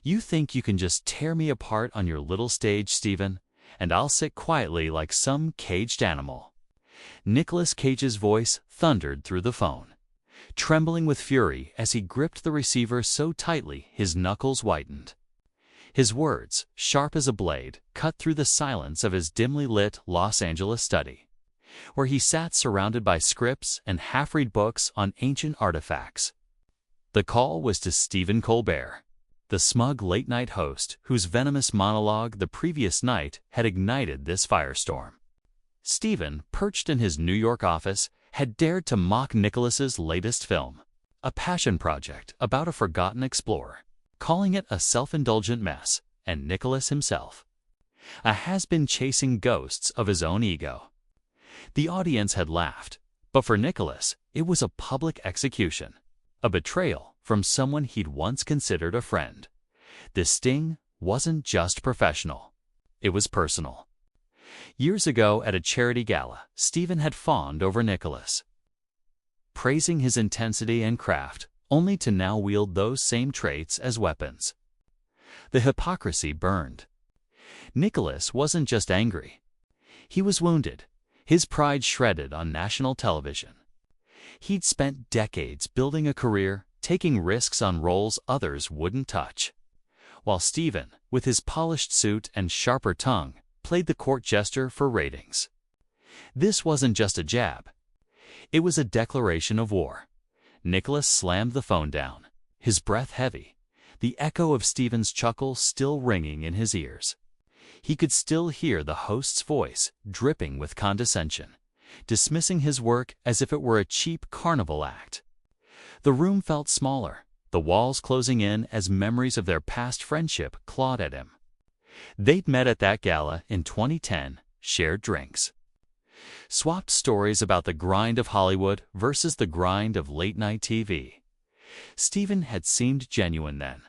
You think you can just tear me apart on your little stage, Stephen, and I'll sit quietly like some caged animal." Nicolas Cage's voice thundered through the phone, trembling with fury as he gripped the receiver so tightly his knuckles whitened. His words, sharp as a blade, cut through the silence of his dimly lit Los Angeles study, where he sat surrounded by scripts and half-read books on ancient artifacts. The call was to Stephen Colbert, the smug late-night host whose venomous monologue the previous night had ignited this firestorm. Stephen, perched in his New York office, had dared to mock Nicholas's latest film, a passion project about a forgotten explorer, calling it a self-indulgent mess, and Nicholas himself a has-been chasing ghosts of his own ego. The audience had laughed, but for Nicholas, it was a public execution, a betrayal from someone he'd once considered a friend. This sting wasn't just professional, it was personal. Years ago at a charity gala, Stephen had fawned over Nicholas, praising his intensity and craft, only to now wield those same traits as weapons. The hypocrisy burned. Nicholas wasn't just angry. He was wounded, his pride shredded on national television. He'd spent decades building a career, taking risks on roles others wouldn't touch, while Stephen, with his polished suit and sharper tongue, played the court jester for ratings. This wasn't just a jab. It was a declaration of war. Nicholas slammed the phone down, his breath heavy, the echo of Stephen's chuckle still ringing in his ears. He could still hear the host's voice dripping with condescension, dismissing his work as if it were a cheap carnival act. The room felt smaller, the walls closing in as memories of their past friendship clawed at him. They'd met at that gala in 2010, shared drinks, swapped stories about the grind of Hollywood versus the grind of late-night TV. Stephen had seemed genuine then,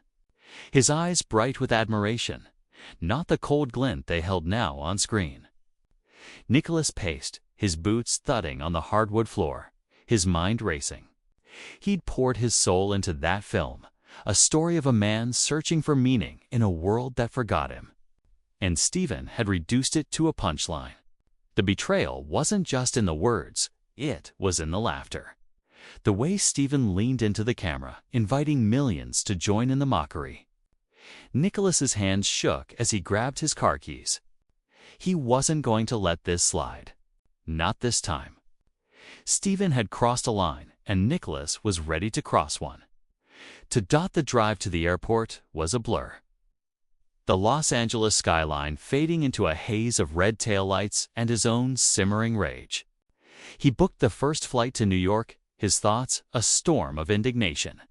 his eyes bright with admiration, not the cold glint they held now on screen. Nicholas paced, his boots thudding on the hardwood floor, his mind racing. He'd poured his soul into that film, a story of a man searching for meaning in a world that forgot him. And Stephen had reduced it to a punchline. The betrayal wasn't just in the words, it was in the laughter. The way Stephen leaned into the camera, inviting millions to join in the mockery. Nicholas's hands shook as he grabbed his car keys. He wasn't going to let this slide. Not this time. Stephen had crossed a line, and Nicholas was ready to cross one. To dot the drive to the airport was a blur, the Los Angeles skyline fading into a haze of red taillights and his own simmering rage. He booked the first flight to New York, his thoughts a storm of indignation.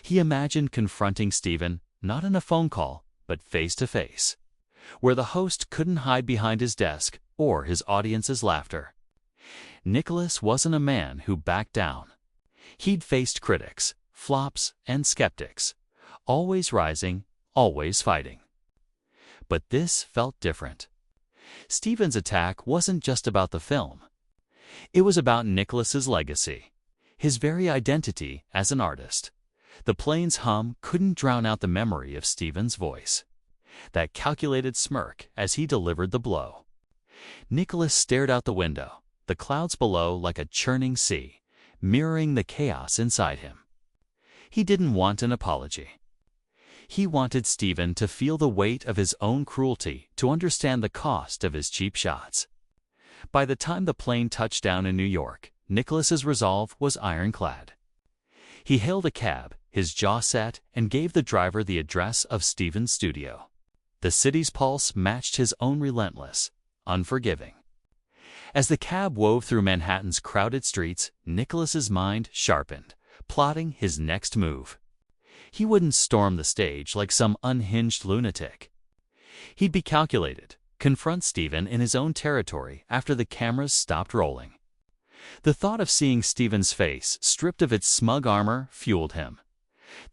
He imagined confronting Stephen, not in a phone call, but face to face, where the host couldn't hide behind his desk or his audience's laughter. Nicholas wasn't a man who backed down. He'd faced critics, flops, and skeptics, always rising, always fighting. But this felt different. Stephen's attack wasn't just about the film. It was about Nicholas's legacy, his very identity as an artist. The plane's hum couldn't drown out the memory of Stephen's voice, that calculated smirk as he delivered the blow. Nicholas stared out the window, the clouds below like a churning sea, mirroring the chaos inside him. He didn't want an apology. He wanted Stephen to feel the weight of his own cruelty, to understand the cost of his cheap shots. By the time the plane touched down in New York, Nicholas's resolve was ironclad. He hailed a cab, his jaw set, and gave the driver the address of Stephen's studio. The city's pulse matched his own, relentless, unforgiving. As the cab wove through Manhattan's crowded streets, Nicholas's mind sharpened, plotting his next move. He wouldn't storm the stage like some unhinged lunatic. He'd be calculated, confront Stephen in his own territory after the cameras stopped rolling. The thought of seeing Stephen's face stripped of its smug armor fueled him.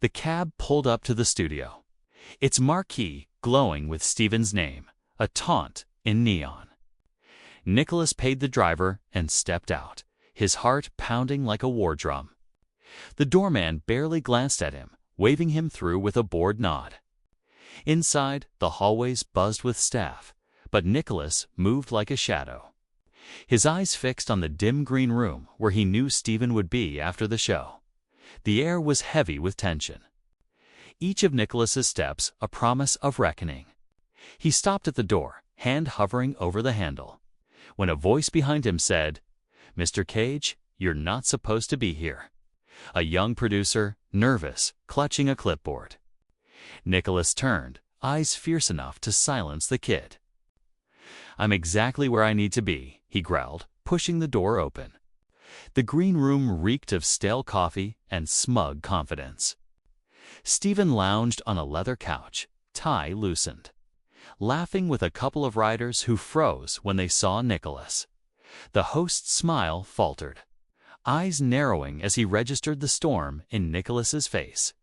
The cab pulled up to the studio, its marquee glowing with Stephen's name, a taunt in neon. Nicholas paid the driver and stepped out, his heart pounding like a war drum. The doorman barely glanced at him, waving him through with a bored nod. Inside, the hallways buzzed with staff, but Nicholas moved like a shadow. His eyes fixed on the dim green room where he knew Stephen would be after the show. The air was heavy with tension. Each of Nicholas's steps a promise of reckoning. He stopped at the door, hand hovering over the handle, when a voice behind him said, "Mr. Cage, you're not supposed to be here." A young producer, nervous, clutching a clipboard. Nicholas turned, eyes fierce enough to silence the kid. "I'm exactly where I need to be," he growled, pushing the door open. The green room reeked of stale coffee and smug confidence. Stephen lounged on a leather couch, tie loosened, laughing with a couple of writers who froze when they saw Nicholas. The host's smile faltered, eyes narrowing as he registered the storm in Nicholas's face.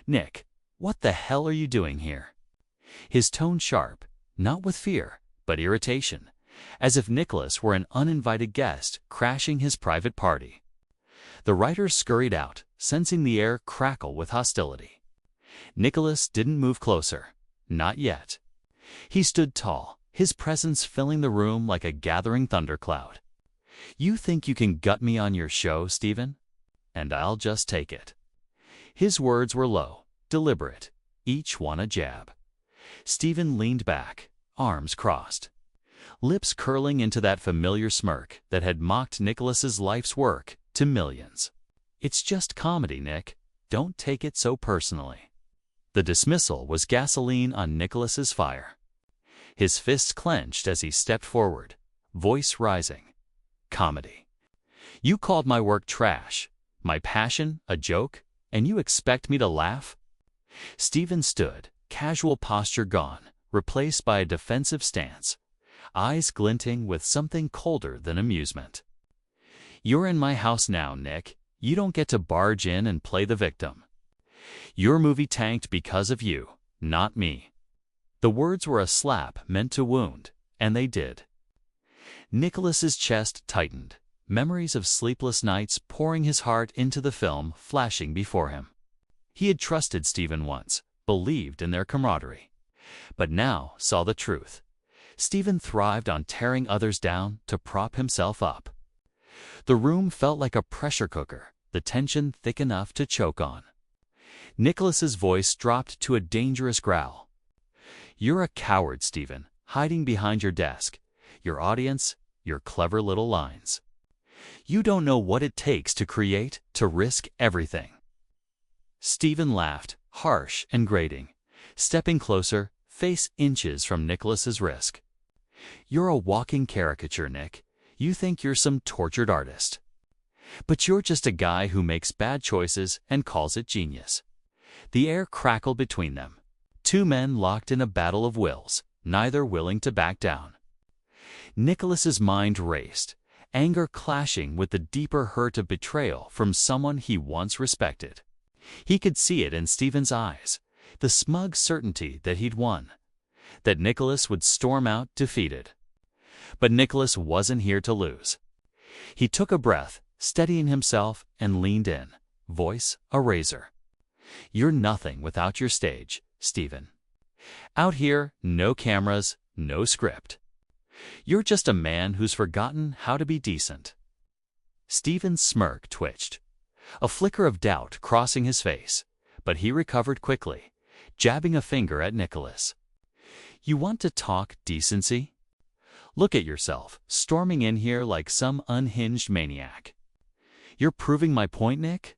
"Nick, what the hell are you doing here?" His tone sharp, not with fear, but irritation, as if Nicholas were an uninvited guest crashing his private party. The writers scurried out, sensing the air crackle with hostility. Nicholas didn't move closer. Not yet. He stood tall, his presence filling the room like a gathering thundercloud. "You think you can gut me on your show, Stephen? And I'll just take it." His words were low, deliberate, each one a jab. Stephen leaned back, arms crossed, lips curling into that familiar smirk that had mocked Nicholas's life's work to millions. "It's just comedy, Nick. Don't take it so personally." The dismissal was gasoline on Nicholas's fire. His fists clenched as he stepped forward, voice rising. "Comedy. You called my work trash, my passion a joke, and you expect me to laugh?" Stephen stood, casual posture gone, replaced by a defensive stance, eyes glinting with something colder than amusement. "You're in my house now, Nick. You don't get to barge in and play the victim. Your movie tanked because of you, not me." The words were a slap meant to wound, and they did. Nicholas's chest tightened, memories of sleepless nights pouring his heart into the film flashing before him. He had trusted Stephen once, believed in their camaraderie, but now saw the truth. Stephen thrived on tearing others down to prop himself up. The room felt like a pressure cooker, the tension thick enough to choke on. Nicholas's voice dropped to a dangerous growl. "You're a coward, Stephen, hiding behind your desk, your audience, your clever little lines. You don't know what it takes to create, to risk everything." Stephen laughed, harsh and grating, stepping closer, face inches from Nicholas's wrist. "You're a walking caricature, Nick. You think you're some tortured artist. But you're just a guy who makes bad choices and calls it genius." The air crackled between them. Two men locked in a battle of wills, neither willing to back down. Nicholas's mind raced, anger clashing with the deeper hurt of betrayal from someone he once respected. He could see it in Stephen's eyes, the smug certainty that he'd won, that Nicholas would storm out defeated. But Nicholas wasn't here to lose. He took a breath, steadying himself, and leaned in, voice a razor. "You're nothing without your stage, Stephen. Out here, no cameras, no script. You're just a man who's forgotten how to be decent." Stephen's smirk twitched, a flicker of doubt crossing his face, but he recovered quickly, jabbing a finger at Nicholas. "You want to talk decency? Look at yourself, storming in here like some unhinged maniac. You're proving my point, Nick?"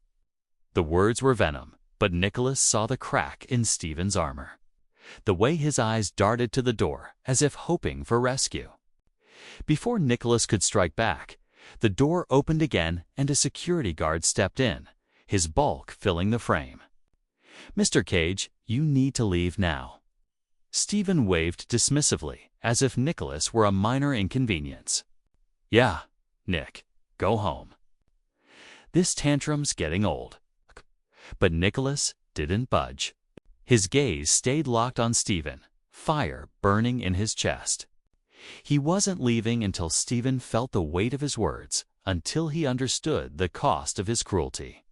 The words were venom, but Nicholas saw the crack in Stephen's armor, the way his eyes darted to the door as if hoping for rescue. Before Nicholas could strike back, the door opened again and a security guard stepped in, his bulk filling the frame. "Mr. Cage, you need to leave now." Stephen waved dismissively, as if Nicholas were a minor inconvenience. "Yeah, Nick, go home. This tantrum's getting old." But Nicholas didn't budge. His gaze stayed locked on Stephen, fire burning in his chest. He wasn't leaving until Stephen felt the weight of his words, until he understood the cost of his cruelty.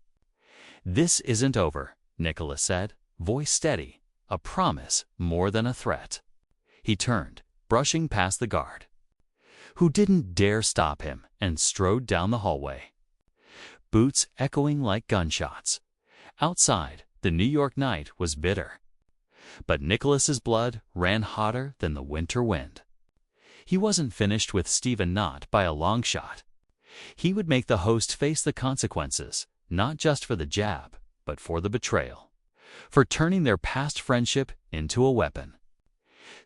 "This isn't over," Nicholas said, voice steady, a promise more than a threat. He turned, brushing past the guard, who didn't dare stop him, and strode down the hallway, boots echoing like gunshots. Outside, the New York night was bitter, but Nicholas's blood ran hotter than the winter wind. He wasn't finished with Stephen Knott by a long shot. He would make the host face the consequences, not just for the jab, but for the betrayal, for turning their past friendship into a weapon.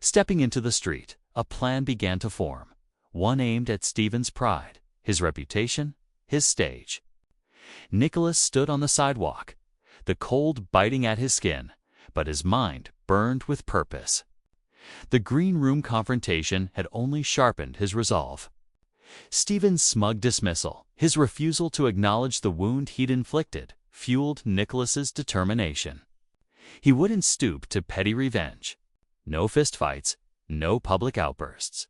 Stepping into the street, a plan began to form, one aimed at Stephen's pride, his reputation, his stage. Nicholas stood on the sidewalk, the cold biting at his skin, but his mind burned with purpose. The green room confrontation had only sharpened his resolve. Stephen's smug dismissal, his refusal to acknowledge the wound he'd inflicted, fueled Nicholas's determination. He wouldn't stoop to petty revenge. No fistfights, no public outbursts.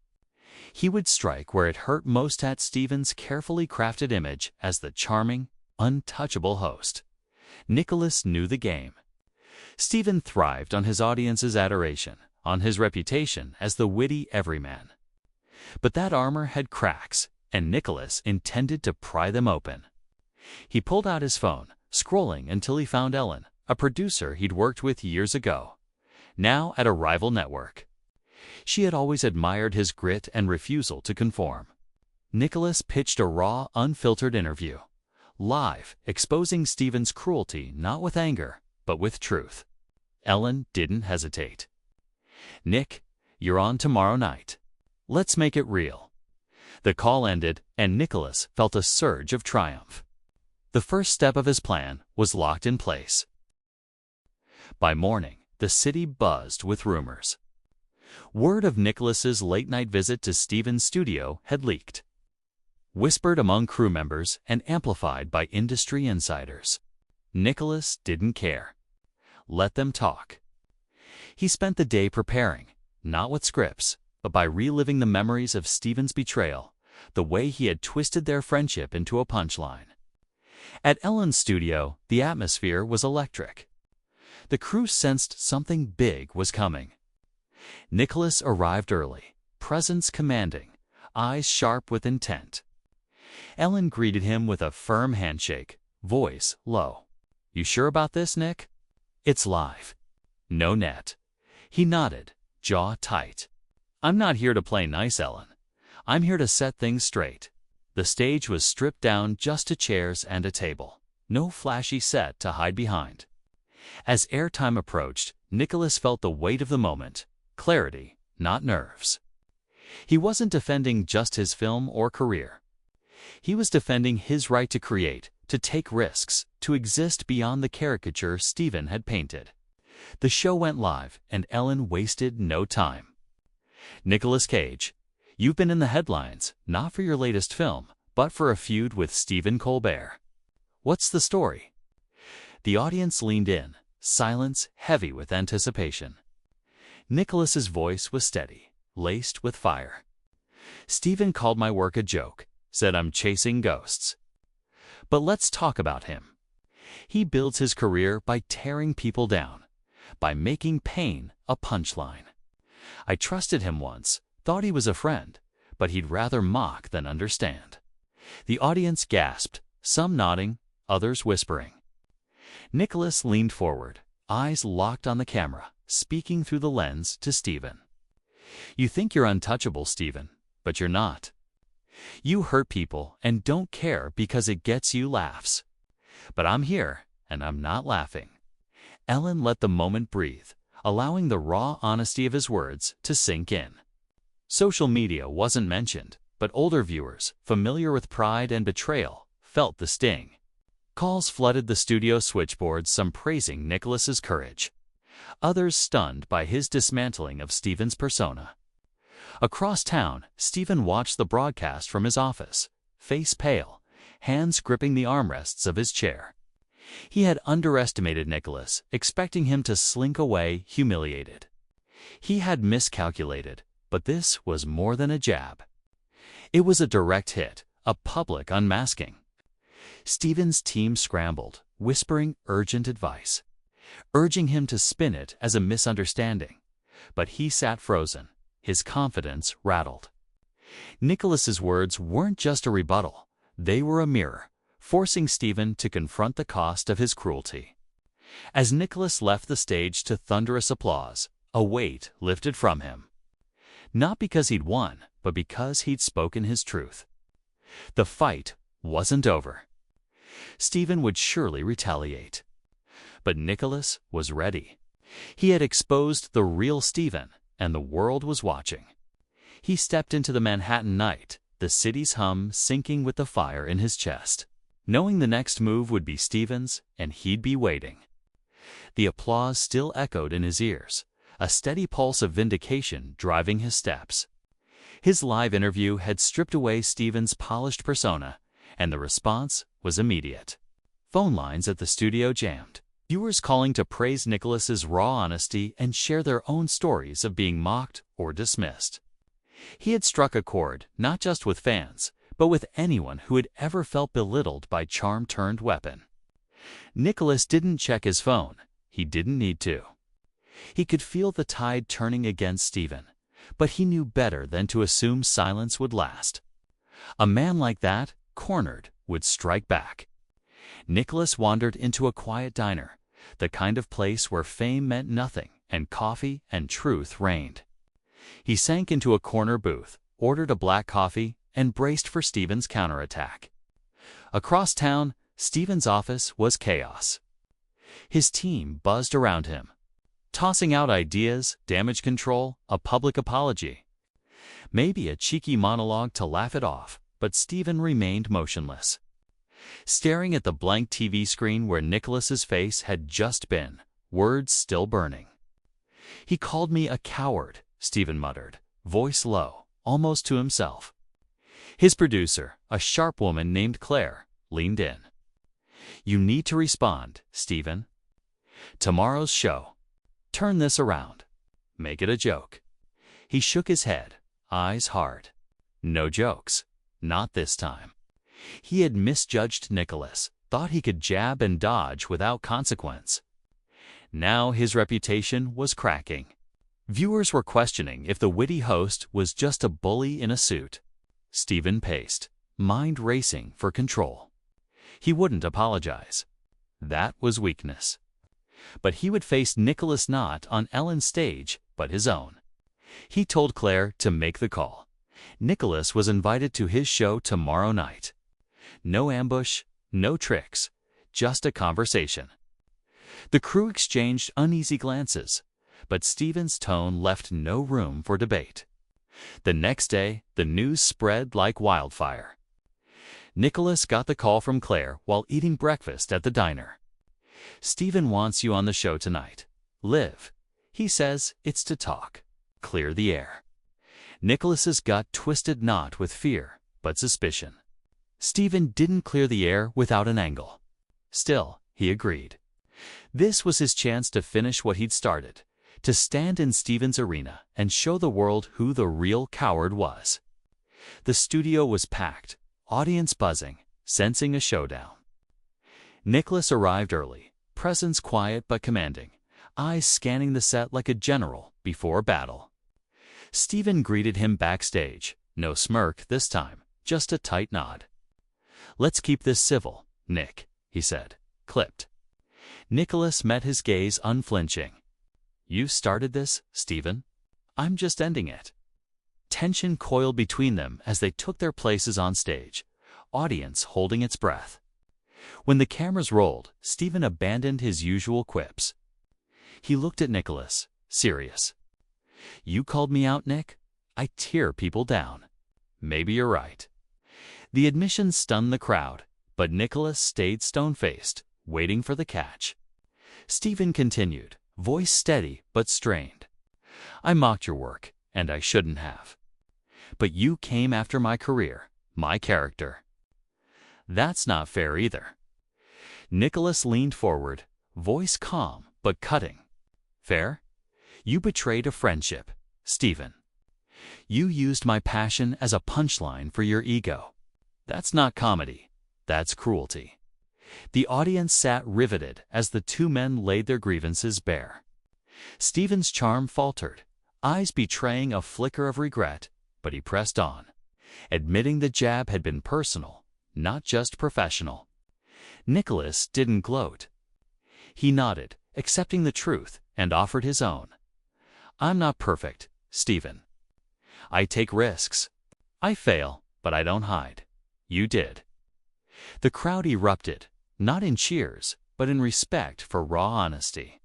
He would strike where it hurt most at Stephen's carefully crafted image as the charming, untouchable host. Nicholas knew the game. Stephen thrived on his audience's adoration, on his reputation as the witty everyman. But that armor had cracks, and Nicholas intended to pry them open. He pulled out his phone, scrolling until he found Ellen, a producer he'd worked with years ago, now at a rival network. She had always admired his grit and refusal to conform. Nicholas pitched a raw, unfiltered interview, live, exposing Stephen's cruelty not with anger, but with truth. Ellen didn't hesitate. "Nick, you're on tomorrow night. Let's make it real." The call ended, and Nicholas felt a surge of triumph. The first step of his plan was locked in place. By morning, the city buzzed with rumors. Word of Nicholas's late-night visit to Stephen's studio had leaked, whispered among crew members and amplified by industry insiders. Nicholas didn't care. Let them talk. He spent the day preparing, not with scripts, but by reliving the memories of Stephen's betrayal, the way he had twisted their friendship into a punchline. At Ellen's studio, the atmosphere was electric. The crew sensed something big was coming. Nicholas arrived early, presence commanding, eyes sharp with intent. Ellen greeted him with a firm handshake, voice low. "You sure about this, Nick? It's live. No net." He nodded, jaw tight. "I'm not here to play nice, Ellen. I'm here to set things straight." The stage was stripped down just to chairs and a table. No flashy set to hide behind. As airtime approached, Nicholas felt the weight of the moment. Clarity, not nerves. He wasn't defending just his film or career. He was defending his right to create, to take risks, to exist beyond the caricature Stephen had painted. The show went live, and Ellen wasted no time. "Nicolas Cage, you've been in the headlines, not for your latest film, but for a feud with Stephen Colbert. What's the story?" The audience leaned in, silence heavy with anticipation. Nicholas's voice was steady, laced with fire. "Stephen called my work a joke, said I'm chasing ghosts. But let's talk about him. He builds his career by tearing people down, by making pain a punchline. I trusted him once, thought he was a friend, but he'd rather mock than understand." The audience gasped, some nodding, others whispering. Nicholas leaned forward, eyes locked on the camera, speaking through the lens to Stephen. "You think you're untouchable, Stephen, but you're not. You hurt people and don't care because it gets you laughs. But I'm here, and I'm not laughing." Ellen let the moment breathe, allowing the raw honesty of his words to sink in. Social media wasn't mentioned, but older viewers, familiar with pride and betrayal, felt the sting. Calls flooded the studio switchboard, some praising Nicholas's courage, others stunned by his dismantling of Stephen's persona. Across town, Stephen watched the broadcast from his office, face pale, hands gripping the armrests of his chair. He had underestimated Nicholas, expecting him to slink away humiliated. He had miscalculated, but this was more than a jab. It was a direct hit, a public unmasking. Stephen's team scrambled, whispering urgent advice. urging him to spin it as a misunderstanding. But he sat frozen, his confidence rattled. Nicholas's words weren't just a rebuttal, they were a mirror, forcing Stephen to confront the cost of his cruelty. As Nicholas left the stage to thunderous applause, a weight lifted from him. Not because he'd won, but because he'd spoken his truth. The fight wasn't over. Stephen would surely retaliate. But Nicholas was ready. He had exposed the real Stephen, and the world was watching. He stepped into the Manhattan night, the city's hum sinking with the fire in his chest, knowing the next move would be Stephen's, and he'd be waiting. The applause still echoed in his ears, a steady pulse of vindication driving his steps. His live interview had stripped away Stephen's polished persona, and the response was immediate. Phone lines at the studio jammed, viewers calling to praise Nicholas's raw honesty and share their own stories of being mocked or dismissed. He had struck a chord not just with fans, but with anyone who had ever felt belittled by charm-turned-weapon. Nicholas didn't check his phone. He didn't need to. He could feel the tide turning against Stephen, but he knew better than to assume silence would last. A man like that, cornered, would strike back. Nicholas wandered into a quiet diner, the kind of place where fame meant nothing and coffee and truth reigned. He sank into a corner booth, ordered a black coffee, and braced for Stephen's counterattack. Across town, Stephen's office was chaos. His team buzzed around him, tossing out ideas, damage control, a public apology. Maybe a cheeky monologue to laugh it off, but Stephen remained motionless, staring at the blank TV screen where Nicholas's face had just been, words still burning. "He called me a coward," Stephen muttered, voice low, almost to himself. His producer, a sharp woman named Claire, leaned in. "You need to respond, Stephen. Tomorrow's show. Turn this around. Make it a joke." He shook his head, eyes hard. No jokes. Not this time. He had misjudged Nicholas, thought he could jab and dodge without consequence. Now his reputation was cracking. Viewers were questioning if the witty host was just a bully in a suit. Stephen paced, mind racing for control. He wouldn't apologize. That was weakness. But he would face Nicholas not on Ellen's stage, but his own. He told Claire to make the call. Nicholas was invited to his show tomorrow night. No ambush, no tricks, just a conversation. The crew exchanged uneasy glances, but Stephen's tone left no room for debate. The next day, the news spread like wildfire. Nicholas got the call from Claire while eating breakfast at the diner. "Stephen wants you on the show tonight. Live. He says it's to talk. Clear the air." Nicholas's gut twisted not with fear, but suspicion. Stephen didn't clear the air without an angle. Still, he agreed. This was his chance to finish what he'd started, to stand in Stephen's arena and show the world who the real coward was. The studio was packed, audience buzzing, sensing a showdown. Nicholas arrived early, presence quiet but commanding, eyes scanning the set like a general before battle. Stephen greeted him backstage, no smirk this time, just a tight nod. "Let's keep this civil, Nick," he said, clipped. Nicholas met his gaze unflinching. "You started this, Stephen. I'm just ending it." Tension coiled between them as they took their places on stage, audience holding its breath. When the cameras rolled, Stephen abandoned his usual quips. He looked at Nicholas, serious. "You called me out, Nick? I tear people down. Maybe you're right." The admission stunned the crowd, but Nicholas stayed stone-faced, waiting for the catch. Stephen continued, voice steady but strained. "I mocked your work, and I shouldn't have. But you came after my career, my character. That's not fair either." Nicholas leaned forward, voice calm but cutting. "Fair? You betrayed a friendship, Stephen. You used my passion as a punchline for your ego. That's not comedy. That's cruelty." The audience sat riveted as the two men laid their grievances bare. Stephen's charm faltered, eyes betraying a flicker of regret, but he pressed on, admitting the jab had been personal, not just professional. Nicholas didn't gloat. He nodded, accepting the truth, and offered his own. "I'm not perfect, Stephen. I take risks. I fail, but I don't hide. You did." The crowd erupted, not in cheers, but in respect for raw honesty.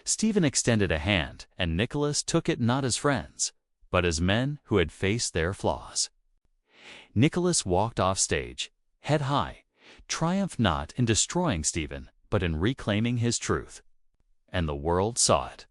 Stephen extended a hand, and Nicholas took it not as friends, but as men who had faced their flaws. Nicholas walked off stage, head high, triumphed not in destroying Stephen, but in reclaiming his truth. And the world saw it.